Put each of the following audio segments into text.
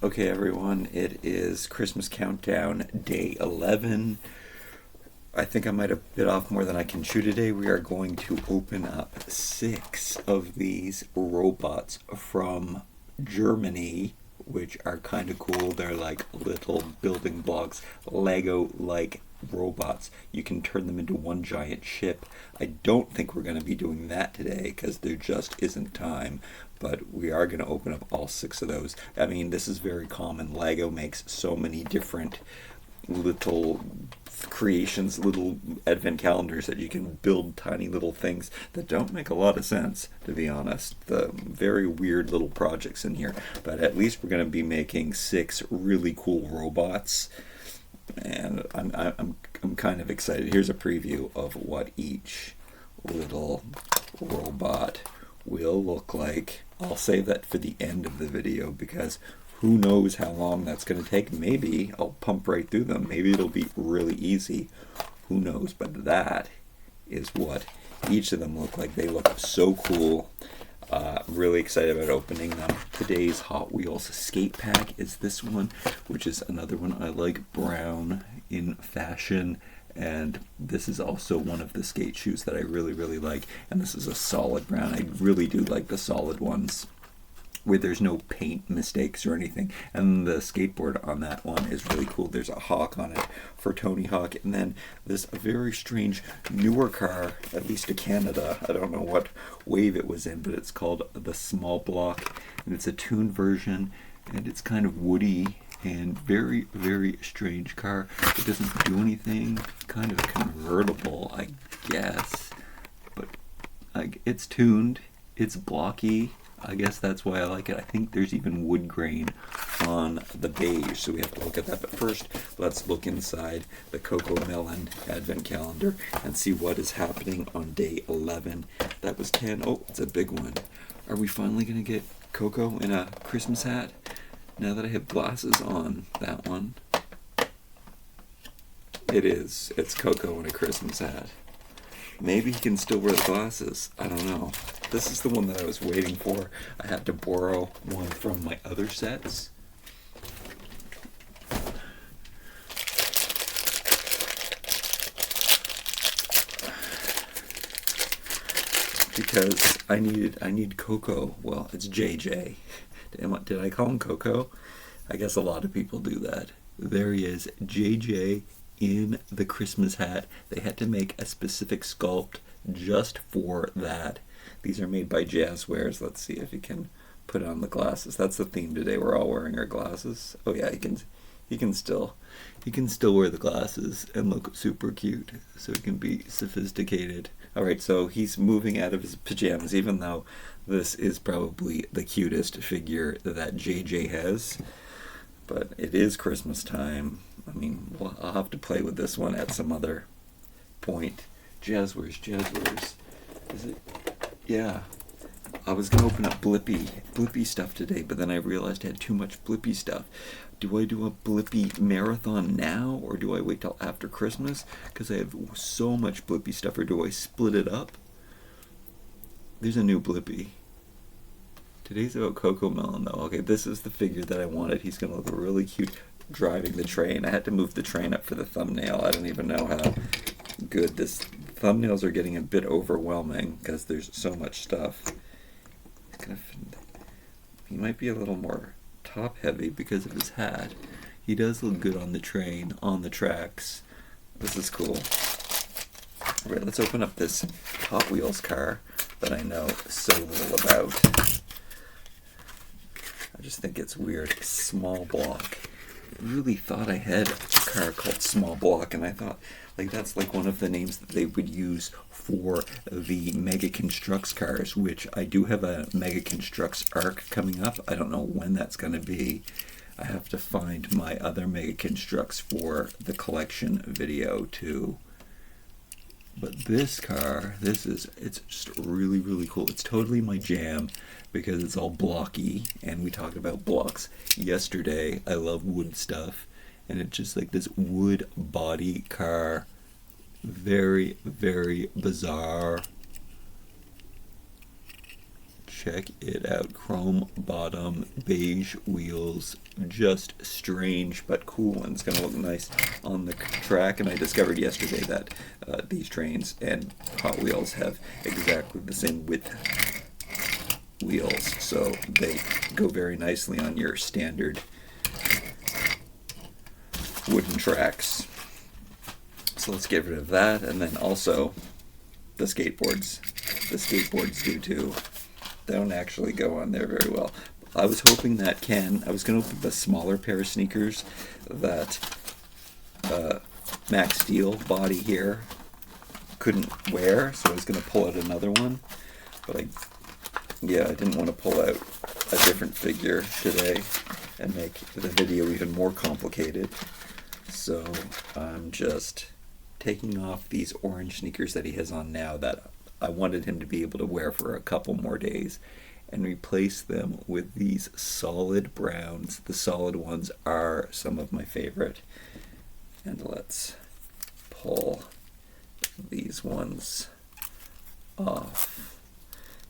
Okay, everyone, it is Christmas Countdown, day 11. I think I might have bit off more than I can chew today. We are going to open up 6 of these robots from Germany, which are kind of cool. They're like little building blocks, Lego-like robots. You can turn them into one giant ship. I don't think we're going to be doing that today because there just isn't time, but we are going to open up all 6 of those. I mean, this is very common. Lego makes so many different little creations, little advent calendars that you can build tiny little things that don't make a lot of sense, to be honest. The very weird little projects in here, but at least we're going to be making 6 really cool robots, and I'm kind of excited. Here's a preview of what each little robot will look like. I'll save that for the end of the video because who knows how long that's going to take. Maybe I'll pump right through them. Maybe it'll be really easy. Who knows? But that is what each of them look like. They look so cool. Really excited about opening them. Today's Hot Wheels skate pack is this one, which is another one I like, brown in fashion. And this is also one of the skate shoes that I really, really like. And this is a solid brown. I really do like the solid ones where there's no paint mistakes or anything. And the skateboard on that one is really cool. There's a hawk on it for Tony Hawk. And then this very strange newer car, at least to Canada. I don't know what wave it was in, but it's called the Small Block. And it's a tuned version, and it's kind of woody and very, very strange car. It doesn't do anything. Kind of convertible, I guess. But it's tuned. It's blocky. I guess that's why I like it. I think there's even wood grain on the beige, so we have to look at that. But first, let's look inside the CoComelon advent calendar and see what is happening on day 11. That was 10. Oh, it's a big one. Are we finally going to get Coco in a Christmas hat? Now that I have glasses on that one. It is. It's Coco in a Christmas hat. Maybe he can still wear the glasses. I don't know. This is the one that I was waiting for. I had to borrow one from my other sets. Because I need Coco. Well, it's JJ. Did I call him Coco? I guess a lot of people do that. There he is, JJ in the Christmas hat. They had to make a specific sculpt just for that. These are made by Jazzwares. Let's see if you can put on the glasses. That's the theme today. We're all wearing our glasses. Oh yeah, he can still wear the glasses and look super cute. So he can be sophisticated. All right, so he's moving out of his pajamas, even though this is probably the cutest figure that JJ has. But it is Christmas time. I mean, well, I'll have to play with this one at some other point. Jazzwares. Is it? Yeah. I was going to open up Blippy stuff today, but then I realized I had too much Blippy stuff. Do I do a Blippy marathon now, or do I wait till after Christmas? Because I have so much Blippy stuff, or do I split it up? There's a new Blippy. Today's about CoComelon, though. Okay, this is the figure that I wanted. He's going to look really cute driving the train. I had to move the train up for the thumbnail. I don't even know how good this... Thumbnails are getting a bit overwhelming because there's so much stuff. He might be a little more top-heavy because of his hat. He does look good on the train, on the tracks. This is cool. All right, let's open up this Hot Wheels car that I know so little about. I just think it's weird. Small Block. I really thought I had a car called Small Block, and I thought that's like one of the names that they would use for the Mega Construx cars, which I do have a Mega Construx arc coming up. I don't know when that's going to be. I have to find my other Mega Construx for the collection video too. But this car, it's just really, really cool. It's totally my jam because it's all blocky, and we talked about blocks yesterday. I love wood stuff, and it's just like this wood body car. Very, very bizarre. check it out. Chrome bottom, beige wheels, just strange but cool, and it's going to look nice on the track. And I discovered yesterday that these trains and Hot Wheels have exactly the same width wheels, so they go very nicely on your standard wooden tracks. So let's get rid of that, and then also the skateboards. The skateboards do too. They don't actually go on there very well. I was hoping that I was going to open the smaller pair of sneakers that Max Steel body here couldn't wear, so I was going to pull out another one, but I didn't want to pull out a different figure today and make the video even more complicated. So I'm just taking off these orange sneakers that he has on now that I wanted him to be able to wear for a couple more days, and replace them with these solid browns. The solid ones are some of my favorite. And let's pull these ones off.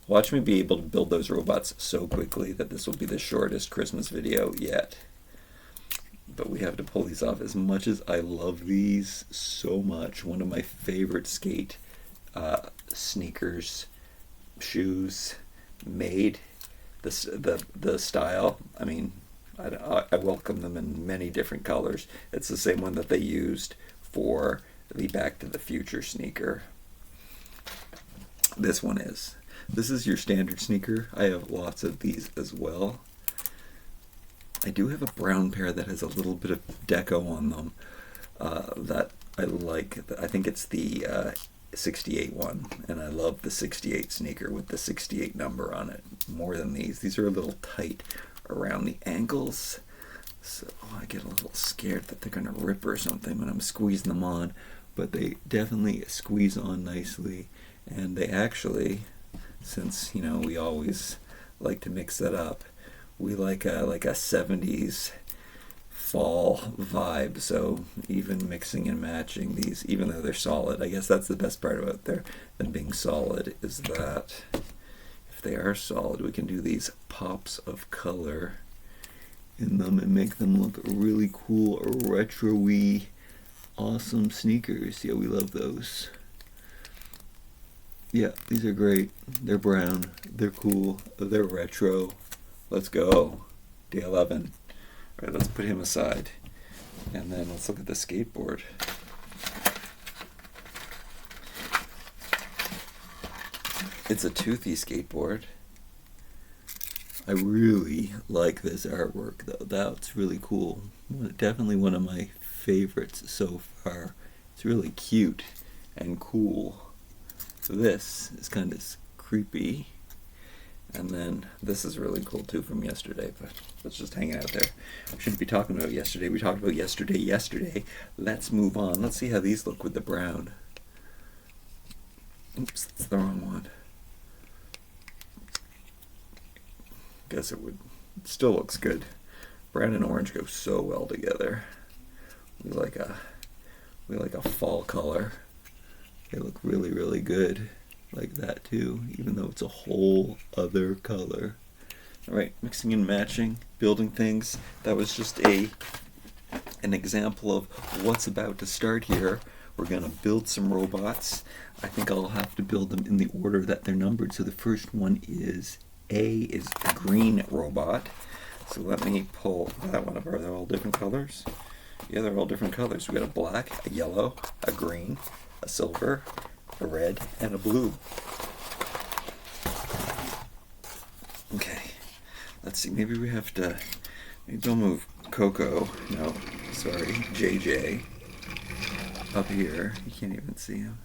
Watch me be able to build those robots so quickly that this will be the shortest Christmas video yet. But we have to pull these off. As much as I love these so much, one of my favorite skate sneakers, shoes made, the style, I mean, I welcome them in many different colors. It's the same one that they used for the Back to the Future sneaker. This one is. This is your standard sneaker. I have lots of these as well. I do have a brown pair that has a little bit of deco on them that I like. I think it's the 68 one, and I love the 68 sneaker with the 68 number on it more than these. These are a little tight around the ankles, so I get a little scared that they're going to rip or something when I'm squeezing them on, but they definitely squeeze on nicely, and they actually, since, you know, we always like to mix that up, we like a 70s fall vibe, so even mixing and matching these, even though they're solid, I guess that's the best part about them being solid, is that if they are solid, we can do these pops of color in them and make them look really cool, retro-y, awesome sneakers. Yeah, we love those. Yeah, these are great. They're brown, they're cool, they're retro. Let's go. Day 11. All right, let's put him aside. And then let's look at the skateboard. It's a toothy skateboard. I really like this artwork, though. That's really cool. Definitely one of my favorites so far. It's really cute and cool. This is kind of creepy. And then this is really cool too from yesterday, but let's just hang out there. We shouldn't be talking about yesterday. We talked about yesterday. Let's move on. Let's see how these look with the brown. Oops, that's the wrong one. Guess it still looks good. Brown and orange go so well together. We like a fall color. They look really, really good like that too, even though it's a whole other color. Alright, mixing and matching, building things. That was just an example of what's about to start here. We're going to build some robots. I think I'll have to build them in the order that they're numbered. So the first one is A, is a green robot. So let me pull that one up. Are they all different colors? Yeah, they're all different colors. We got a black, a yellow, a green, a silver, a red, and a blue. Okay, let's see, maybe I'll move JJ up here. You can't even see him.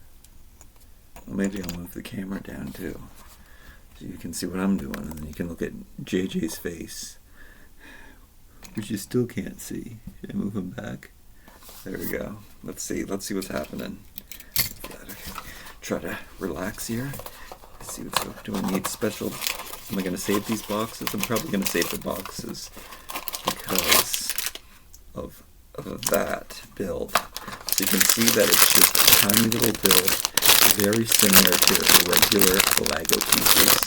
Well, maybe I'll move the camera down too, so you can see what I'm doing, and then you can look at JJ's face, which you still can't see. Should I move him back? There we go. Let's see what's happening. Try to relax here. Let's see what's up. Do I need special? Am I going to save these boxes? I'm probably going to save the boxes because of that build. So you can see that it's just a tiny little build, very similar to the regular Lego pieces.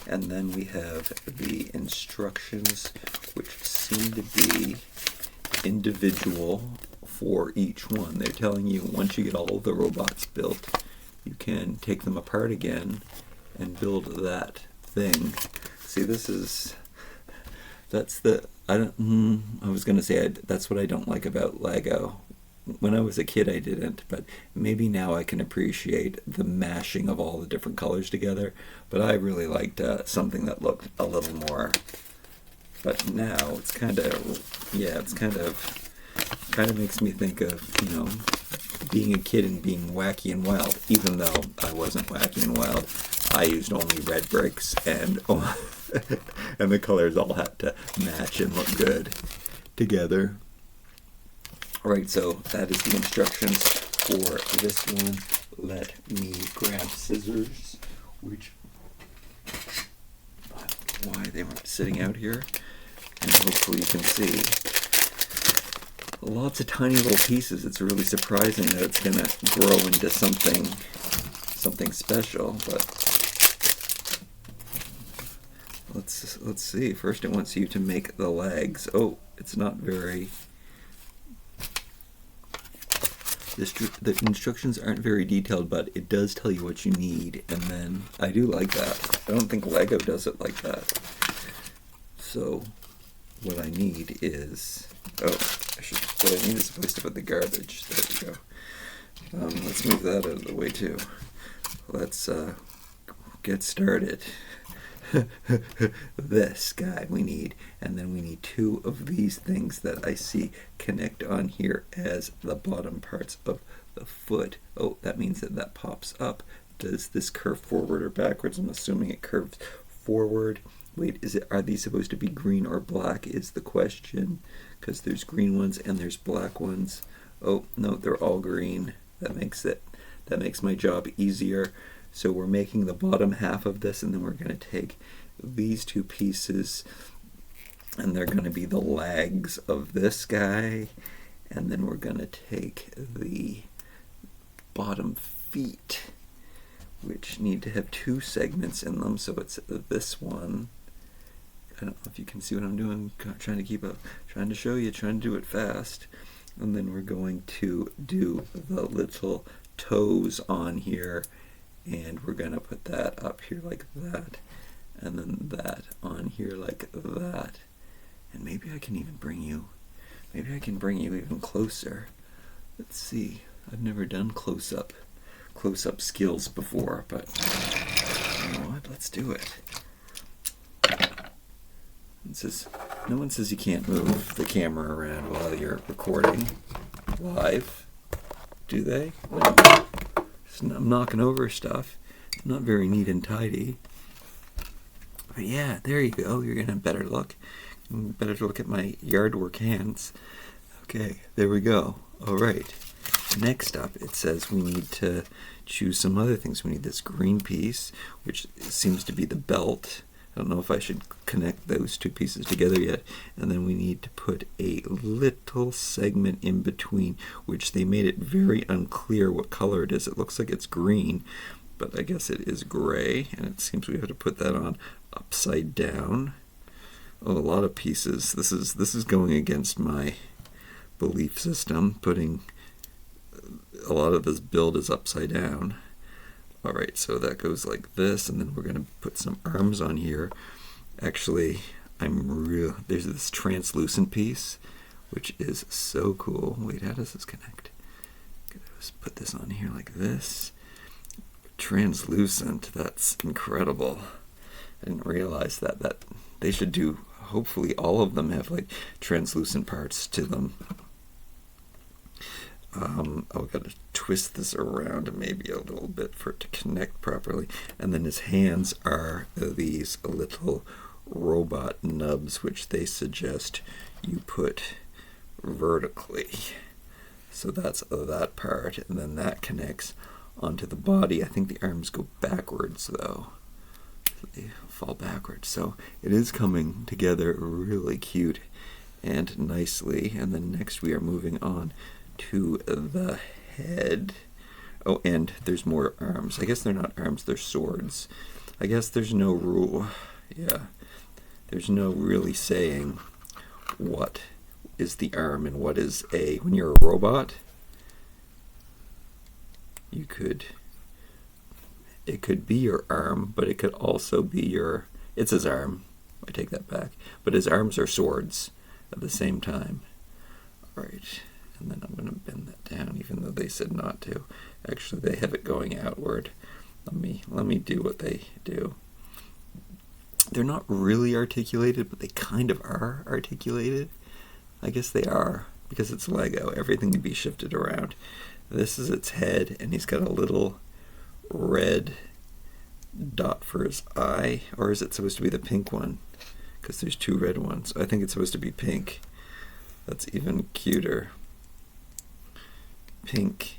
And then we have the instructions, which seem to be individual for each one. They're telling you once you get all of the robots built, you can take them apart again and build that thing. See, I was gonna say that's what I don't like about Lego. When I was a kid I didn't, but maybe now I can appreciate the mashing of all the different colors together. But I really liked something that looked a little more. But now it's kind of makes me think of, being a kid and being wacky and wild, even though I wasn't wacky and wild. I used only red bricks, and and the colors all had to match and look good together. Alright, so that is the instructions for this one. Let me grab scissors, which, I don't know why they weren't sitting out here, and hopefully you can see. Lots of tiny little pieces. It's really surprising that it's going to grow into something special, but let's see. First it wants you to make the legs. Oh, it's not very... The instructions aren't very detailed, but it does tell you what you need, and then I do like that. I don't think Lego does it like that. So what I need is... what I need is a place to put the garbage. There we go. Let's move that out of the way too. Let's get started. This guy we need, and then we need two of these things that I see connect on here as the bottom parts of the foot. Oh, that means that pops up. Does this curve forward or backwards? I'm assuming it curves forward. Wait, are these supposed to be green or black is the question, because there's green ones and there's black ones. Oh no, they're all green. That makes my job easier. So we're making the bottom half of this, and then we're going to take these two pieces, and they're going to be the legs of this guy, and then we're going to take the bottom feet, which need to have two segments in them. So it's this one. I don't know if you can see what I'm doing. Trying to keep up, trying to show you, trying to do it fast. And then we're going to do the little toes on here, and we're going to put that up here like that, and then that on here like that. And maybe I can bring you even closer. Let's see. I've never done close-up skills before, but you know what? Let's do it. No one says you can't move the camera around while you're recording live, do they? No. I'm knocking over stuff. It's not very neat and tidy. But yeah, there you go. You're getting a better look. Better to look at my yard work hands. Okay, there we go. All right. Next up, it says we need to choose some other things. We need this green piece, which seems to be the belt. I don't know if I should connect those two pieces together yet. And then we need to put a little segment in between, which they made it very unclear what color it is. It looks like it's green, but I guess it is gray, and it seems we have to put that on upside down. Oh, a lot of pieces. This is going against my belief system, putting a lot of this build is upside down. Alright, so that goes like this, and then we're going to put some arms on here. Actually, there's this translucent piece, which is so cool. Wait, how does this connect? Just put this on here like this. Translucent, that's incredible. I didn't realize that they should do, hopefully all of them have like translucent parts to them. I've got to twist this around maybe a little bit for it to connect properly. And then his hands are these little robot nubs, which they suggest you put vertically. So that's that part, and then that connects onto the body. I think the arms go backwards though. They fall backwards. So it is coming together really cute and nicely. And then next we are moving on to the head. Oh, and there's more arms. I guess they're not arms, they're swords. I guess there's no rule. Yeah, there's no really saying what is the arm and what is a. When you're a robot, you could. It could be your arm, but it could also be your. It's his arm. I take that back. But his arms are swords at the same time. All right, and then I'm going to bend that down, even though they said not to. Actually, they have it going outward. Let me do what they do. They're not really articulated, but they kind of are articulated. I guess they are, because it's Lego. Everything can be shifted around. This is its head, and he's got a little red dot for his eye. Or is it supposed to be the pink one? Because there's two red ones. I think it's supposed to be pink. That's even cuter. Pink.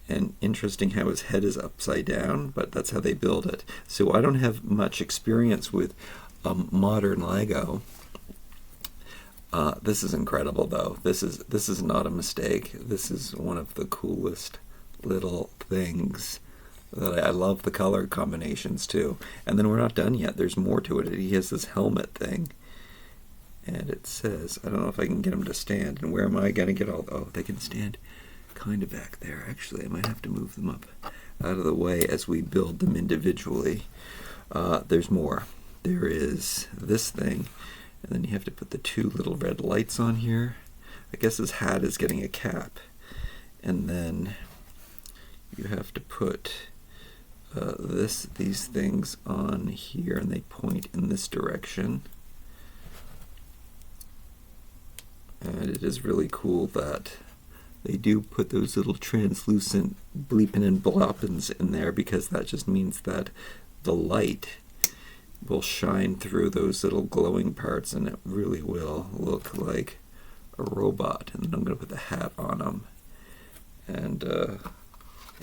And interesting how his head is upside down, but that's how they build it. So I don't have much experience with modern Lego. This is incredible, though. This is not a mistake. This is one of the coolest little things. That I love the color combinations too. And then we're not done yet. There's more to it. He has this helmet thing, and it says, I don't know if I can get him to stand. And where am I gonna get all? Oh, they can stand kind of back there. Actually, I might have to move them up out of the way as we build them individually. There's more. There is this thing, and then you have to put the two little red lights on here. I guess his hat is getting a cap, and then you have to put these things on here, and they point in this direction. And it is really cool that they do put those little translucent bleeping and bloppins in there, because that just means that the light will shine through those little glowing parts, and it really will look like a robot. And then I'm going to put the hat on him, and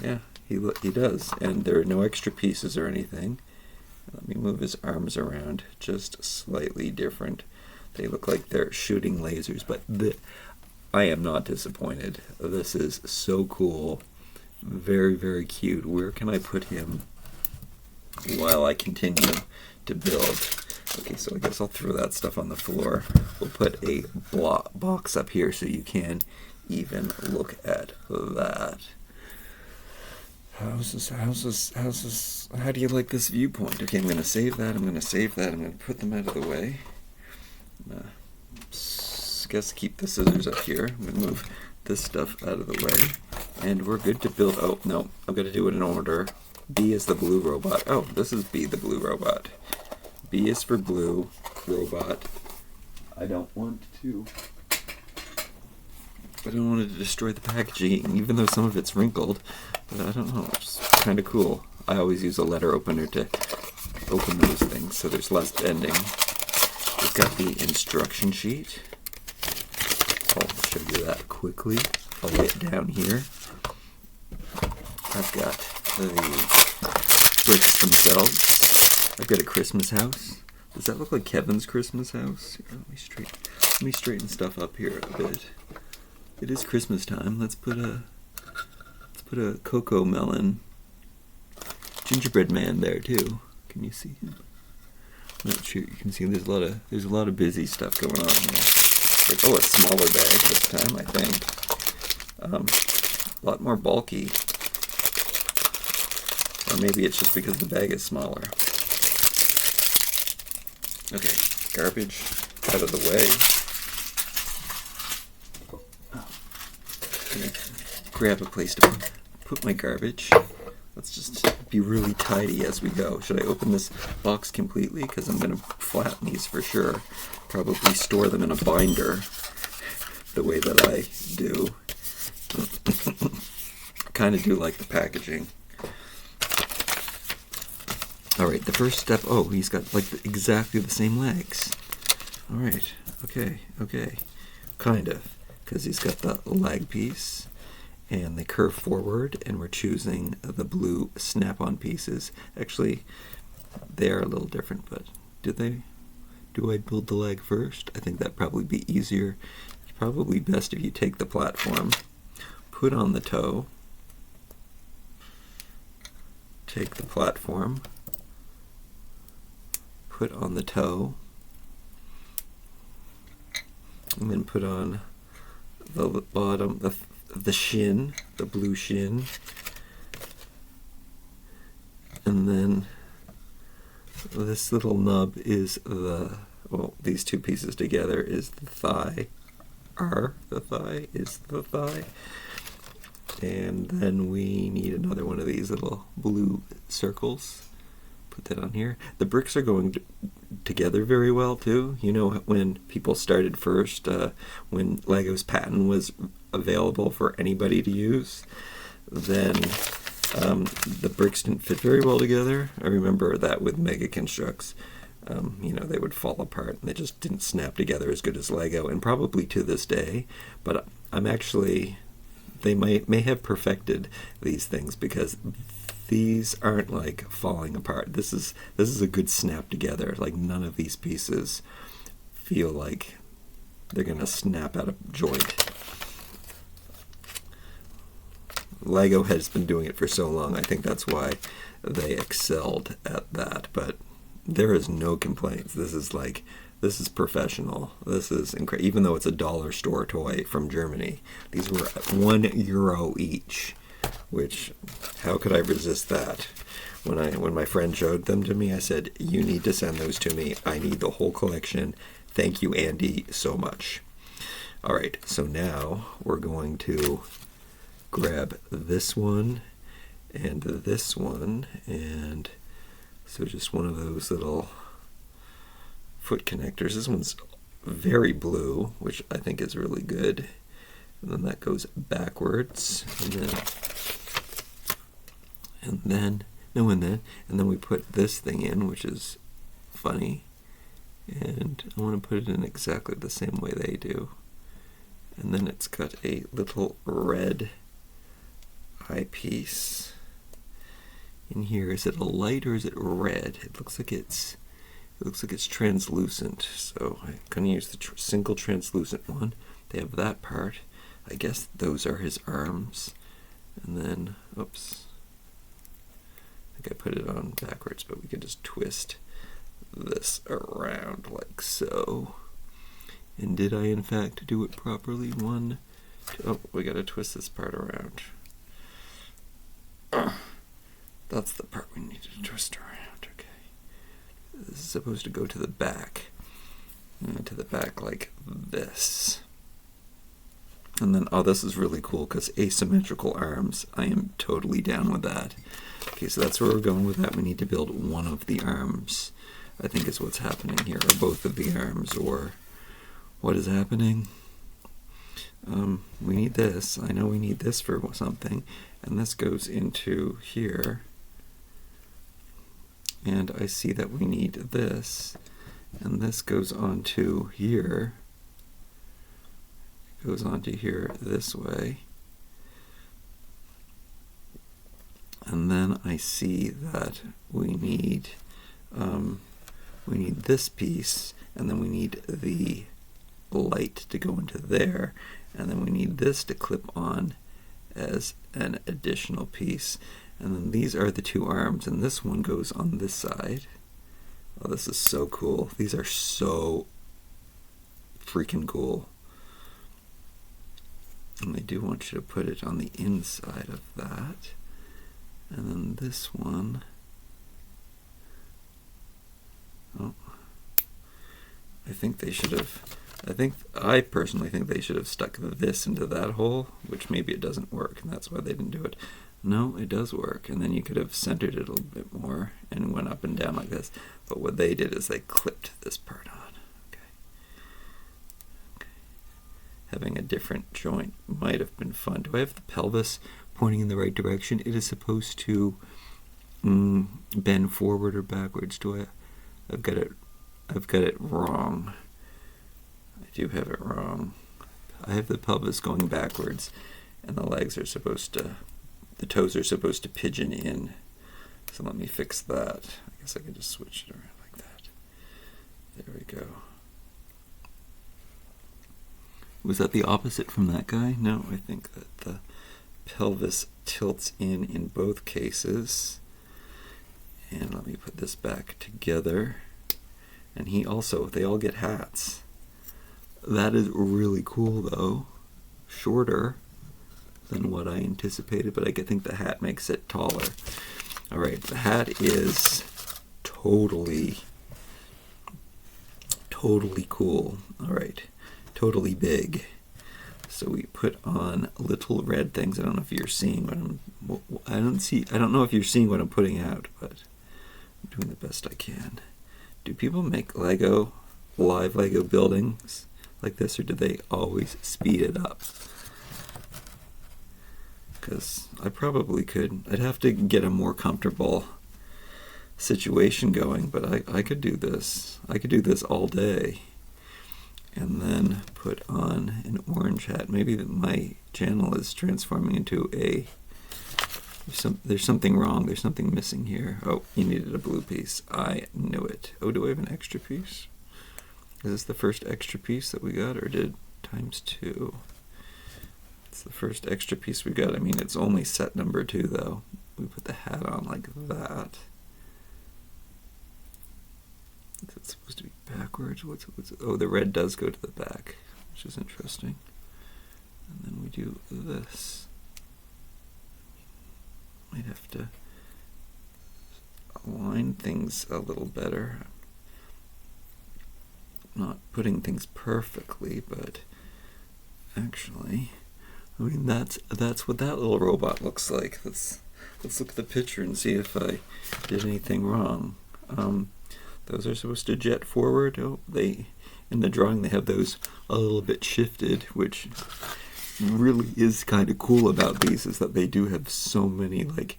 yeah, he does. And there are no extra pieces or anything. Let me move his arms around just slightly different. They look like they're shooting lasers, but I am not disappointed. This is so cool. Very, very cute. Where can I put him while I continue to build? Okay, so I guess I'll throw that stuff on the floor. We'll put a box up here so you can even look at that. How do you like this viewpoint? Okay, I'm going to save that. I'm going to put them out of the way. Guess keep the scissors up here. I'm going to move this stuff out of the way. And we're good to build. Oh, no. I'm going to do it in order. B is the blue robot. Oh, this is B, the blue robot. B is for blue robot. I don't want it to destroy the packaging, even though some of it's wrinkled. But I don't know, it's kind of cool. I always use a letter opener to open those things, so there's less bending. We've got the instruction sheet. I'll show you that quickly. I'll lay it down here. I've got the bricks themselves. I've got a Christmas house. Does that look like Kevin's Christmas house? Here, let me straighten stuff up here a bit. It is Christmas time. Let's put a CoComelon gingerbread man there too. Can you see him? I'm not sure you can see him. There's a lot of busy stuff going on here. Like, oh, a smaller bag this time, I think. A lot more bulky. Or maybe it's just because the bag is smaller. Okay, garbage out of the way. Grab a place to put my garbage. Let's just be really tidy as we go. Should I open this box completely? Because I'm going to flatten these for sure. Probably store them in a binder the way that I do. I kind of do like the packaging. Alright, the first step. Oh, he's got like exactly the same legs. Alright, okay. Kind of. Because he's got the leg piece. And they curve forward, and we're choosing the blue snap-on pieces. Actually, they are a little different, but do I build the leg first? I think that'd probably be easier. It's probably best if you take the platform, put on the toe, take the platform, put on the toe. I'm going to put on the bottom, the shin, the blue shin. And then this little nub is well, these two pieces together is the thigh. The thigh is the thigh. And then we need another one of these little blue circles. Put that on here. The bricks are going together very well too. You know, when people started first, when Lego's patent was available for anybody to use, then the bricks didn't fit very well together. I remember that with Mega Constructs. You know, they would fall apart and they just didn't snap together as good as Lego, and probably to this day. But I'm actually, they may have perfected these things, because these aren't like falling apart. This is a good snap together. Like, none of these pieces feel like they're gonna snap out of joint. Lego has been doing it for so long. I think that's why they excelled at that. But there is no complaints. This is professional. This is incredible. Even though it's a dollar store toy from Germany, these were €1 each. Which, how could I resist that? When my friend showed them to me, I said, "You need to send those to me. I need the whole collection. Thank you, Andy, so much." All right, so now we're going to grab this one and this one, and so just one of those little foot connectors. This one's very blue, which I think is really good. And then that goes backwards, and then we put this thing in, which is funny, and I want to put it in exactly the same way they do. And then it's got a little red eyepiece in here. Is it a light or is it red? It looks like it's translucent, so I'm going to use the single translucent one. They have that part. I guess those are his arms. And then, oops, I think I put it on backwards, but we can just twist this around like so. And did I in fact do it properly? One, two, oh, we got to twist this part around. That's the part we need to twist around. Okay. This is supposed to go to the back. Like this. And then, oh, this is really cool because asymmetrical arms. I am totally down with that. Okay, so that's where we're going with that. We need to build one of the arms, I think is what's happening here, or both of the arms, or what is happening. We need this. I know we need this for something, and this goes into here. And I see that we need this, and this goes onto here. Goes onto here this way. And then I see that we need this piece, and then we need the light to go into there, and then we need this to clip on as an additional piece. And then these are the two arms, and this one goes on this side. Oh, this is so cool. These are so freaking cool. And I do want you to put it on the inside of that. And then this one, oh, I personally think they should have stuck this into that hole, which maybe it doesn't work, and that's why they didn't do it. No, it does work, and then you could have centered it a little bit more and went up and down like this. But what they did is they clipped this part on. Having a different joint might have been fun. Do I have the pelvis pointing in the right direction? It is supposed to bend forward or backwards. I've got it wrong. I do have it wrong. I have the pelvis going backwards, and the legs are supposed to, the toes are supposed to pigeon in. So let me fix that. I guess I can just switch it around like that. There we go. Was that the opposite from that guy? No, I think that the pelvis tilts in both cases. And let me put this back together. And they all get hats. That is really cool though. Shorter than what I anticipated, but I think the hat makes it taller. Alright, the hat is totally cool. Alright, totally big. So we put on little red things. I don't know if you're seeing I don't know if you're seeing what I'm putting out, but I'm doing the best I can. Do people make live Lego buildings like this, or do they always speed it up? Because I probably could. I'd have to get a more comfortable situation going, but I could do this. I could do this all day. And then put on an orange hat. Maybe my channel is transforming into there's something wrong. There's something missing here. Oh, you needed a blue piece. I knew it. Oh, do I have an extra piece? Is this the first extra piece that we got, or did ×2? It's the first extra piece we got. I mean, it's only set number 2, though. We put the hat on like that. Is it supposed to be backwards? Oh, the red does go to the back, which is interesting. And then we do this. Might have to align things a little better. Not putting things perfectly, but actually, I mean, that's what that little robot looks like. Let's look at the picture and see if I did anything wrong. Those are supposed to jet forward. Oh, in the drawing they have those a little bit shifted, which really is kind of cool about these, is that they do have so many like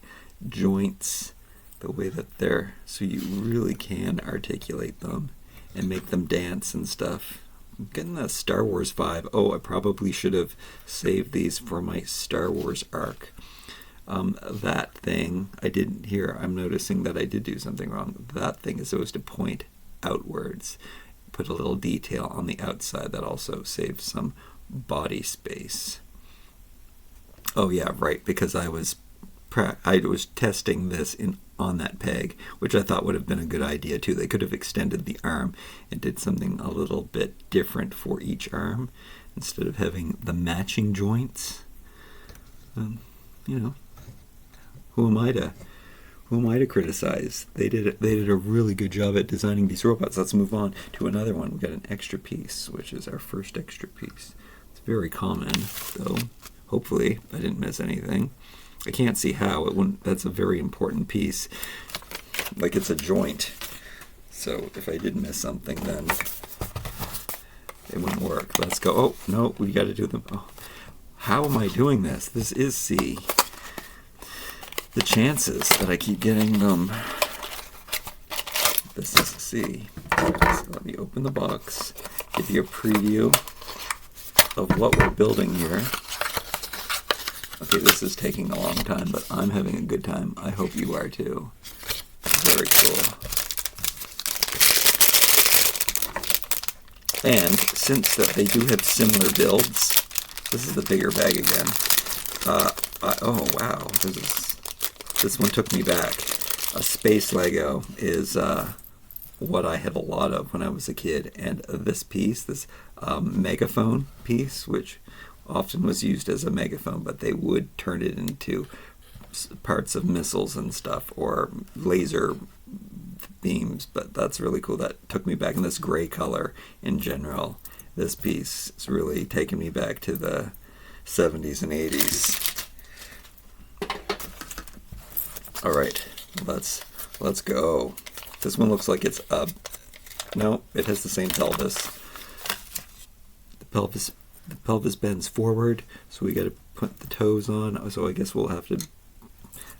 joints, the way that so you really can articulate them and make them dance and stuff. I'm getting that Star Wars vibe. Oh, I probably should have saved these for my Star Wars arc. That thing, I'm noticing that I did do something wrong. That thing is supposed to point outwards. Put a little detail on the outside that also saves some body space. Oh yeah, right, because I was testing this on that peg, which I thought would have been a good idea too. They could have extended the arm and did something a little bit different for each arm instead of having the matching joints. Who am I to criticize? They did a really good job at designing these robots. Let's move on to another one. We got an extra piece, which is our first extra piece. It's very common, though. Hopefully, I didn't miss anything. I can't see how. That's a very important piece. Like, it's a joint. So if I did miss something, then it wouldn't work. Let's go. Oh, no, we got to do them. Oh, how am I doing this? This is C. The chances that I keep getting them. This is C. So let me open the box, give you a preview of what we're building here. Okay, this is taking a long time, but I'm having a good time. I hope you are too. Very cool. And since that they do have similar builds, this is the bigger bag again. Oh wow, this one took me back. A space Lego is what I had a lot of when I was a kid, and this piece, this megaphone piece, which often was used as a megaphone, but they would turn it into parts of missiles and stuff, or laser beams, but that's really cool. That took me back in this gray color in general. This piece is really taking me back to the 70s and 80s. All right, let's go. This one looks like it's no, it has the same pelvis. The pelvis bends forward, so we got to put the toes on. So I guess we'll have to.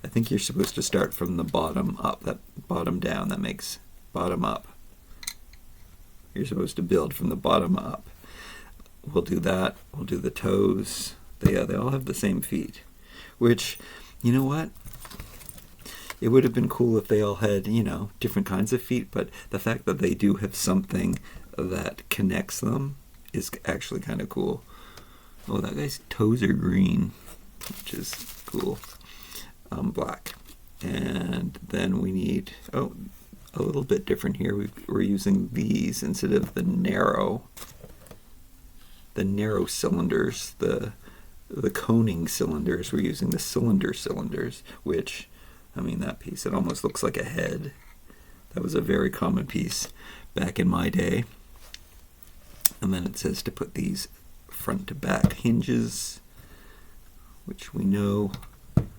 I think you're supposed to start from the bottom up. That bottom down. That makes bottom up. You're supposed to build from the bottom up. We'll do that. We'll do the toes. They all have the same feet, which, you know what? It would have been cool if they all had, different kinds of feet, but the fact that they do have something that connects them is actually kind of cool. Oh, that guy's toes are green, which is cool. Black. And then we need, a little bit different here. We're using these instead of the narrow cylinders, the coning cylinders. We're using the cylinder cylinders, which, I mean, that piece, it almost looks like a head. That was a very common piece back in my day. And then it says to put these front to back hinges, which we know.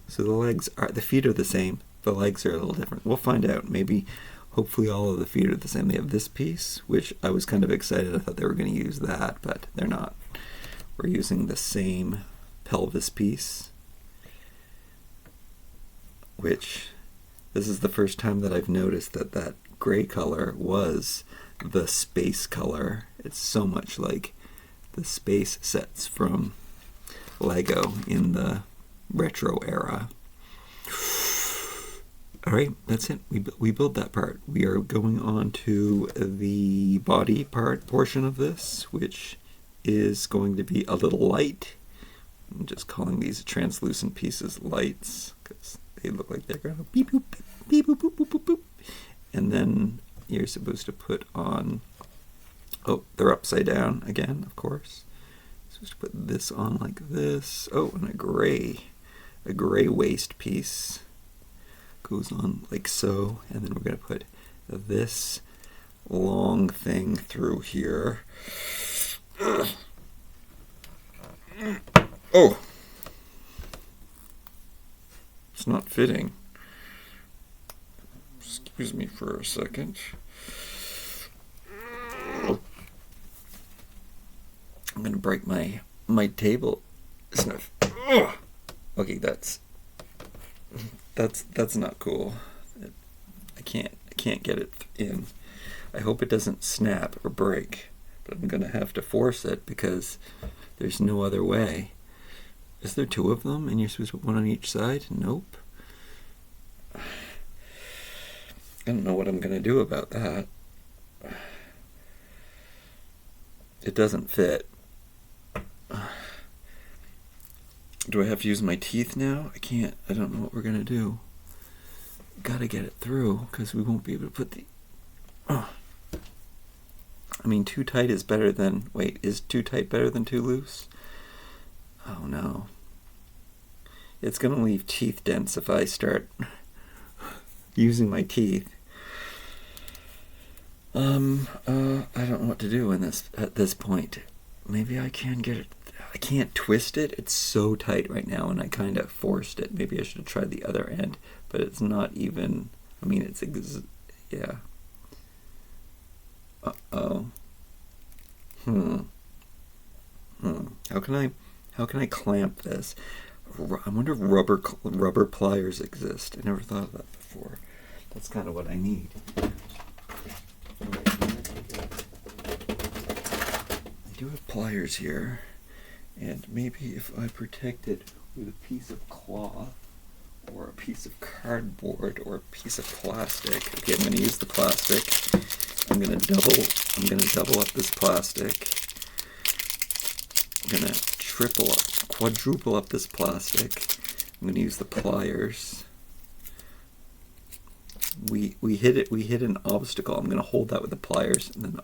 So the feet are the same. The legs are a little different. We'll find out. Maybe, hopefully all of the feet are the same. They have this piece, which I was kind of excited. I thought they were going to use that, but they're not. We're using the same pelvis piece, which this is the first time that I've noticed that gray color was the space color. It's so much like the space sets from Lego in the retro era. All right, that's it. We built that part. We are going on to the body portion of this, which is going to be a little light. I'm just calling these translucent pieces lights because they look like they're going to beep boop beep boop boop boop boop boop. And then you're supposed to put on. Oh, they're upside down again, of course. Supposed to put this on like this. Oh, and a gray waist piece goes on like so, and then we're going to put this long thing through here. Oh, it's not fitting. Excuse me for a second. I'm gonna break my table. Okay, that's not cool. I can't get it in. I hope it doesn't snap or break, but I'm gonna have to force it because there's no other way. Is there two of them and you're supposed to put one on each side? Nope. I don't know what I'm gonna do about that. It doesn't fit. Do I have to use my teeth now? I can't. I don't know what we're gonna do. Gotta get it through because we won't be able to put the. Oh. I mean, too tight is better than. Wait, is too tight better than too loose? Oh no. It's gonna leave teeth dents if I start using my teeth. I don't know what to do at this point. Maybe I can get it. I can't twist it. It's so tight right now, and I kind of forced it. Maybe I should have tried the other end, but it's not even. I mean, it's yeah. Uh-oh. How can I clamp this? I wonder if rubber pliers exist. I never thought of that before. That's kind of what I need. I do have pliers here, and maybe if I protect it with a piece of cloth or a piece of cardboard or a piece of plastic. Okay, I'm going to use the plastic. I'm going to double up this plastic. I'm going to quadruple up this plastic. I'm going to use the pliers. We hit an obstacle. I'm going to hold that with the pliers, and then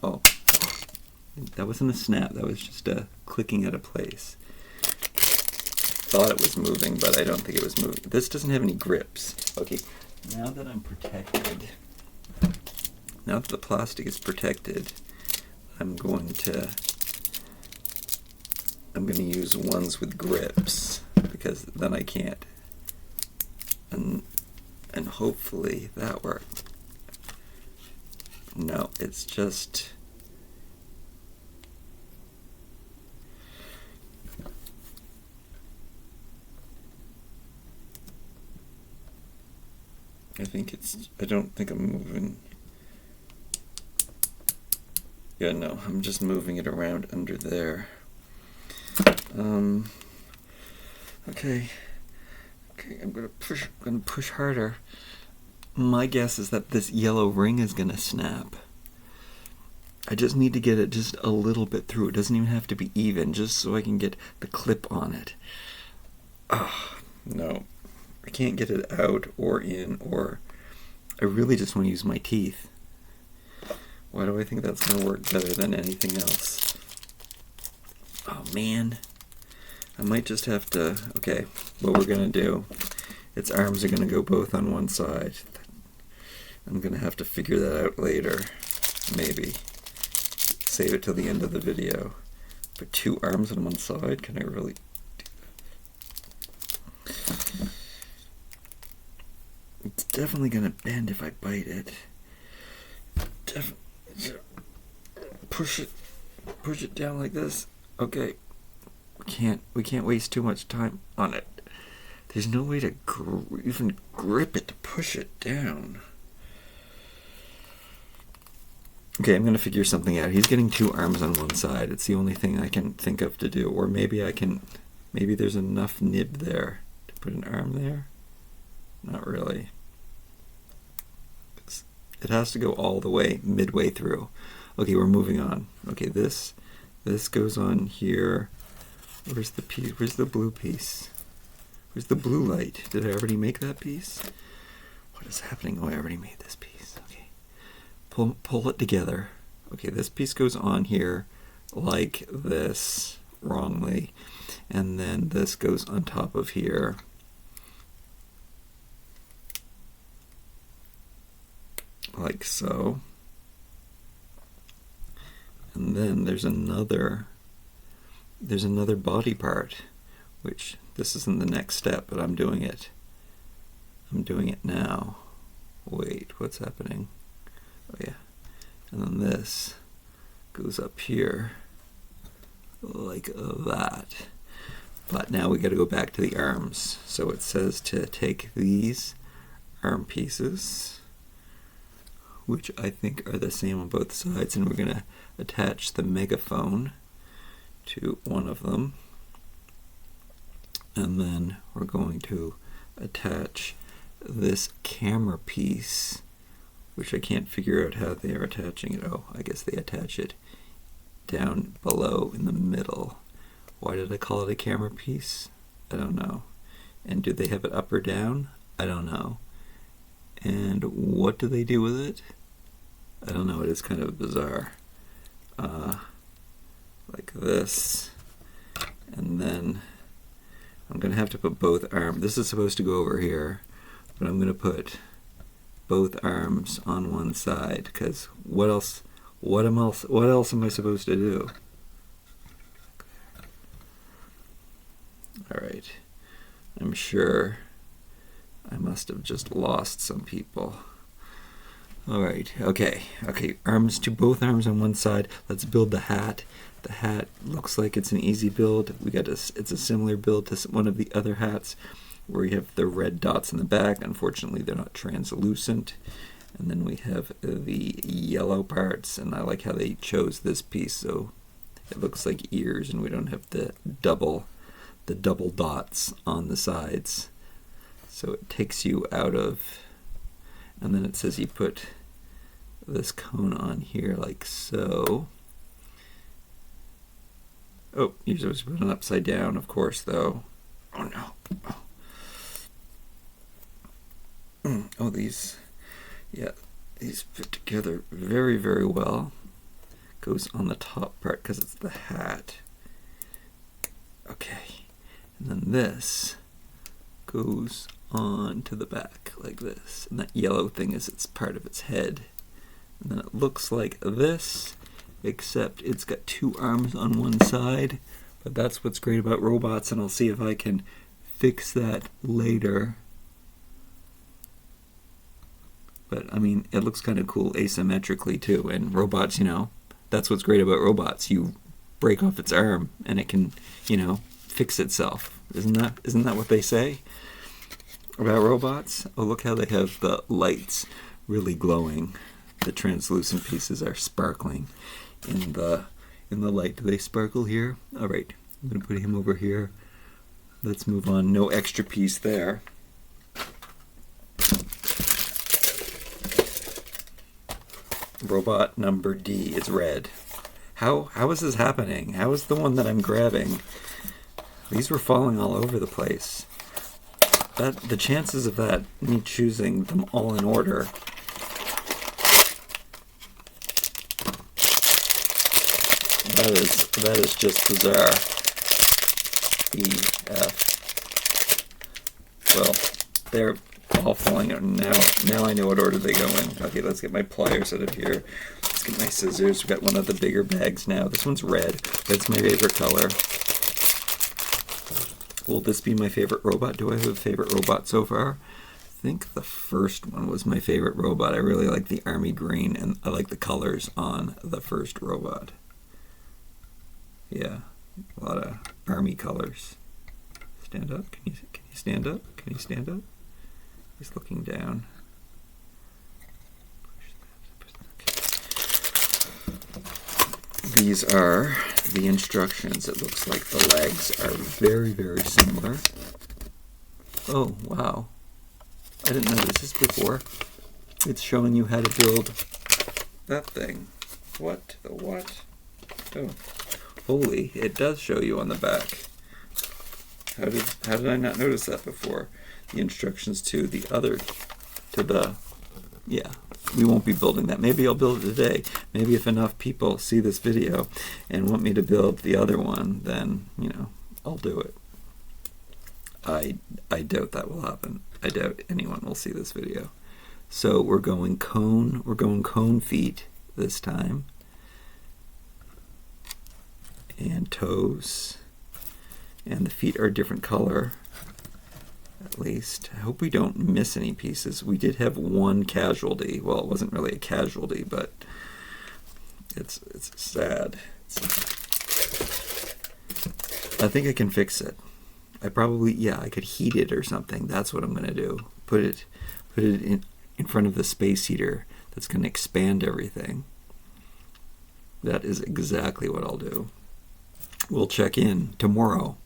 that wasn't a snap. That was just a clicking out of place. Thought it was moving, but I don't think it was moving. This doesn't have any grips. Okay, now that I'm protected, now that the plastic is protected, I'm going to use ones with grips because then I can't. And hopefully that worked. No, it's just. I don't think I'm moving. Yeah, no, I'm just moving it around under there. Okay, I'm gonna push harder. My guess is that this yellow ring is gonna snap. I just need to get it just a little bit through. It doesn't even have to be even, just so I can get the clip on it. No. I can't get it out or in, or I really just want to use my teeth. Why do I think that's going to work better than anything else? Oh man. I might just have to... Okay, what we're going to do, its arms are going to go both on one side. I'm going to have to figure that out later. Maybe. Save it till the end of the video. Put 2 arms on one side? Can I really do that? It's definitely going to bend if I bite it. Push it down like this. Okay. We can't waste too much time on it. There's no way to even grip it to push it down. Okay, I'm going to figure something out. He's getting 2 arms on one side. It's the only thing I can think of to do. Or maybe maybe there's enough nib there to put an arm there. Not really. It has to go all the way, midway through. Okay, we're moving on. Okay, this goes on here. Where's the piece? Where's the blue piece? Where's the blue light? Did I already make that piece? What is happening? Oh, I already made this piece. Okay. Pull it together. Okay, this piece goes on here like this, wrongly. And then this goes on top of here. Like so. And then there's another body part, which this isn't the next step, but I'm doing it. I'm doing it now. Wait, what's happening? Oh yeah. And then this goes up here like that. But now we got to go back to the arms. So it says to take these arm pieces, which I think are the same on both sides, and we're going to attach the megaphone to one of them. And then we're going to attach this camera piece, which I can't figure out how they are attaching it. Oh, I guess they attach it down below in the middle. Why did I call it a camera piece? I don't know. And do they have it up or down? I don't know. And what do they do with it? I don't know. It is kind of bizarre. Like this. And then I'm going to have to put both arms. This is supposed to go over here, but I'm going to put both arms on one side, because what else am I supposed to do? All right. I'm sure I must have just lost some people. All right. Okay. Arms to both arms on one side. Let's build the hat. The hat looks like it's an easy build. It's a similar build to one of the other hats where you have the red dots in the back. Unfortunately, they're not translucent. And then we have the yellow parts, and I like how they chose this piece, so it looks like ears, and we don't have the double dots on the sides. So it takes you out of, and then it says you put this cone on here like so. Oh, you're supposed to put it upside down, of course, though. Oh no. Oh, these fit together very, very well. Goes on the top part because it's the hat. Okay. And then this goes on to the back like this. And that yellow thing is it's part of its head. And then it looks like this, except it's got 2 arms on one side. But that's what's great about robots, and I'll see if I can fix that later. But I mean, it looks kind of cool asymmetrically too. And robots, that's what's great about robots. You break off its arm and it can, fix itself. Isn't that what they say about robots? Oh, look how they have the lights really glowing. The translucent pieces are sparkling in the light. Do they sparkle here? All right, I'm gonna put him over here. Let's move on. No extra piece there. Robot number D is red. How is this happening? How is the one that I'm grabbing? These were falling all over the place. The chances of that, me choosing them all in order, That is just bizarre. EF. Well, they're all falling out now. Now I know what order they go in. Okay, let's get my pliers out of here. Let's get my scissors. We've got one of the bigger bags now. This one's red. Red's my favorite color. Will this be my favorite robot? Do I have a favorite robot so far? I think the first one was my favorite robot. I really like the army green, and I like the colors on the first robot. Yeah, a lot of army colors. Stand up. Can you stand up? Can you stand up? He's looking down. These are the instructions. It looks like the legs are very, very similar. Oh, wow. I didn't notice this before. It's showing you how to build that thing. What? The what? Oh, holy, it does show you on the back. How did I not notice that before? The instructions to the other, yeah, we won't be building that. Maybe I'll build it today. Maybe if enough people see this video and want me to build the other one, then, you know, I'll do it. I doubt that will happen. I doubt anyone will see this video. So we're going cone feet this time. And toes. And the feet are a different color, at least. I hope we don't miss any pieces. We did have one casualty. Well, it wasn't really a casualty, but it's sad. I think I can fix it. I could heat it or something. That's what I'm going to do. Put it in front of the space heater that's going to expand everything. That is exactly what I'll do. We'll check in tomorrow.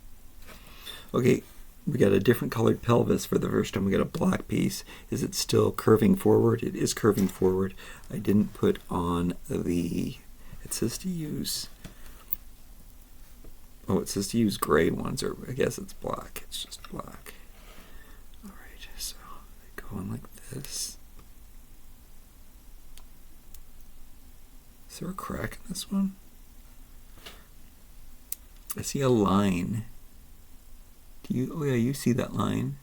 Okay, we got a different colored pelvis for the first time. We got a black piece. Is it still curving forward? It is curving forward. I didn't put on it says to use, it says to use gray ones, or I guess it's black. It's just black. All right, so they go on like this. Is there a crack in this one? I see a line. Oh yeah, you see that line.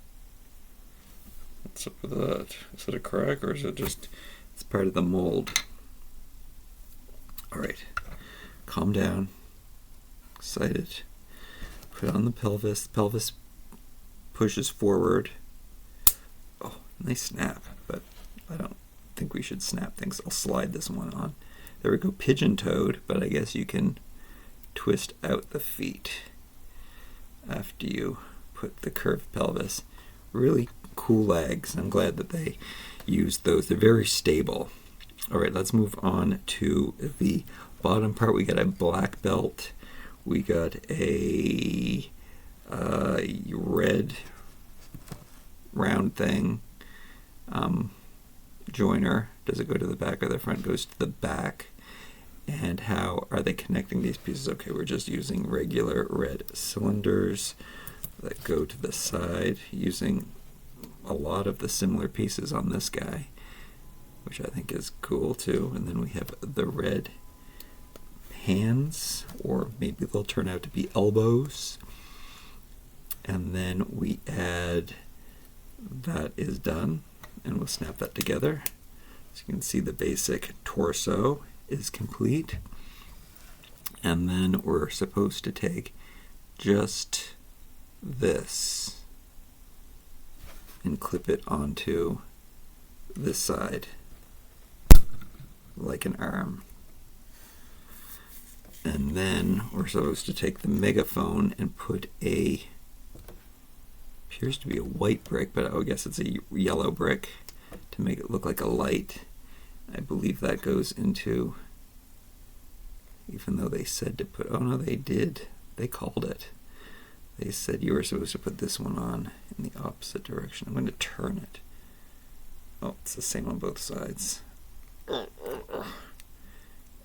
What's up with that? Is it a crack, or is it just, it's part of the mold? All right, calm down. Excited. Put on the pelvis. The pelvis pushes forward. Oh, nice snap, but I don't think we should snap things. I'll slide this one on. There we go, pigeon-toed, but I guess you can twist out the feet after you put the curved pelvis. Really cool legs. I'm glad that they used those. They're very stable. All right, let's move on to the bottom part. We got a black belt. We got a red round thing. Joiner. Does it go to the back or the front? Goes to the back. And how are they connecting these pieces? Okay, we're just using regular red cylinders that go to the side, using a lot of the similar pieces on this guy, which I think is cool too. And then we have the red hands, or maybe they'll turn out to be elbows. And then we add, that is done, and we'll snap that together. So you can see the basic torso is complete. And then we're supposed to take just this and clip it onto this side like an arm. And then we're supposed to take the megaphone and put appears to be a white brick, but I guess it's a yellow brick to make it look like a light. I believe that goes into, even though they said to put, oh no, they did. They called it. They said you were supposed to put this one on in the opposite direction. I'm going to turn it. Oh, it's the same on both sides. And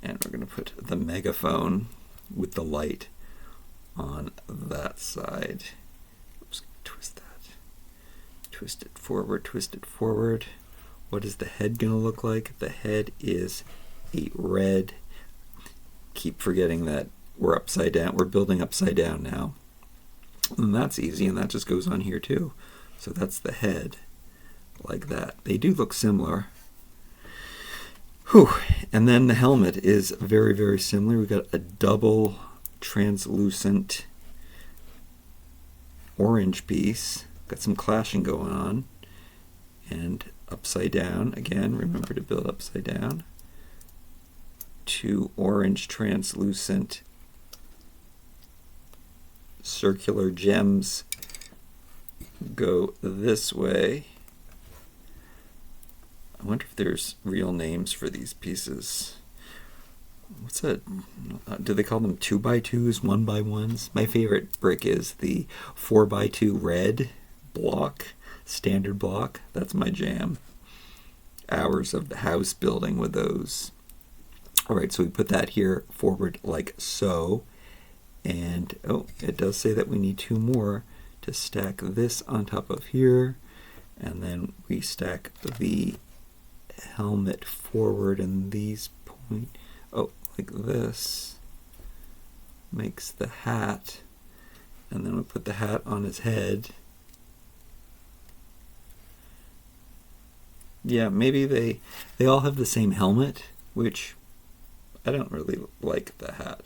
we're going to put the megaphone with the light on that side. Oops, twist that. Twist it forward, twist it forward. What is the head going to look like? The head is a red. Keep forgetting that we're upside down. We're building upside down now. And that's easy, and that just goes on here too. So that's the head, like that. They do look similar. Whew. And then the helmet is very, very similar. We've got a double translucent orange piece. Got some clashing going on. And upside down, again, remember to build upside down. 2 orange translucent circular gems go this way. I wonder if there's real names for these pieces. What's that? Do they call them 2x2s, 1x1s? My favorite brick is the 4x2 red block, standard block. That's my jam. Hours of the house building with those. All right, so we put that here forward like so. And, oh, it does say that we need 2 more to stack this on top of here. And then we stack the helmet forward, and these point, oh, like this. Makes the hat. And then we put the hat on his head. Yeah, maybe they all have the same helmet, which I don't really like the hat,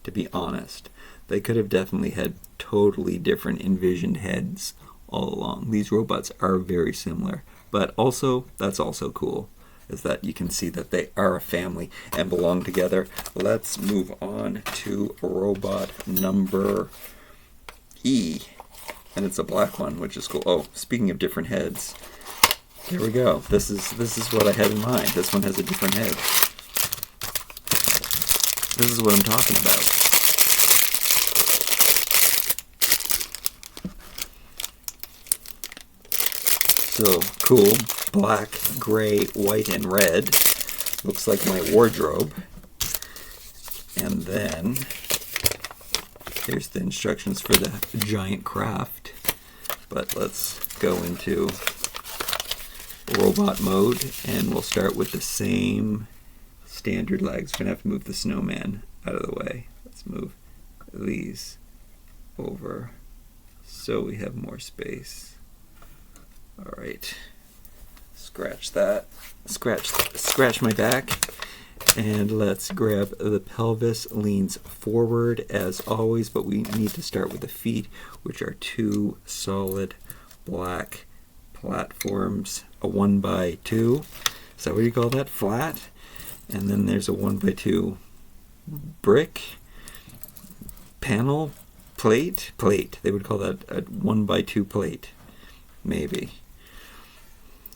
to be honest. They could have definitely had totally different envisioned heads all along. These robots are very similar, but also, that's also cool, is that you can see that they are a family and belong together. Let's move on to robot number E, and it's a black one, which is cool. Oh, speaking of different heads, here we go. This is what I had in mind. This one has a different head. This is what I'm talking about. So cool. Black, gray, white, and red. Looks like my wardrobe. And then here's the instructions for the giant craft. But let's go into robot mode, and we'll start with the same standard legs. We're going to have to move the snowman out of the way. Let's move these over so we have more space. All right. Scratch that. Scratch my back. And let's grab the pelvis. Leans forward as always, but we need to start with the feet, which are 2 solid black platforms. A 1x2. Is that what you call that? Flat? And then there's a 1x2 brick, panel, plate. They would call that a 1x2 plate, maybe.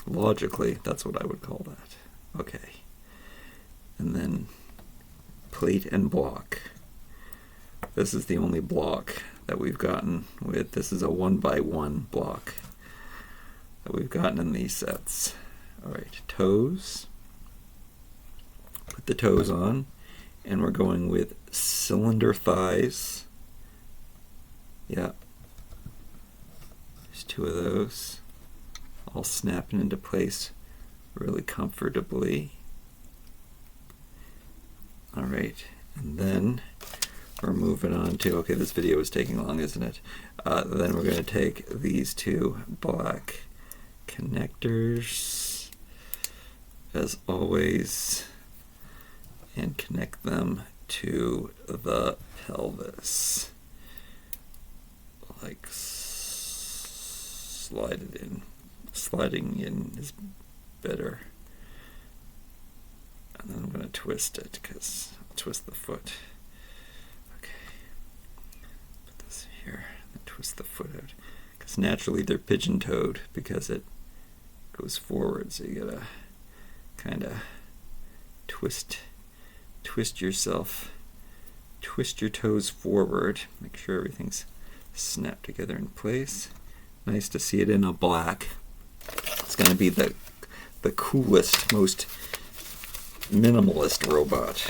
Logically, that's what I would call that. Okay. And then plate and block. This is the only block that we've gotten with. This is a 1x1 block that we've gotten in these sets. All right, toes. Put the toes on, and we're going with cylinder thighs. Yeah. There's 2 of those, all snapping into place really comfortably. All right, and then we're moving on to, okay, this video is taking long, isn't it? Then we're going to take these 2 black connectors, as always, and connect them to the pelvis. Like slide it in. Sliding in is better. And then I'm going to twist it, because I'll twist the foot. Okay. Put this here, and twist the foot out. Because naturally they're pigeon-toed, because it goes forward, so you gotta kind of twist yourself, twist your toes forward, make sure everything's snapped together in place. Nice to see it in a black. It's going to be the coolest, most minimalist robot.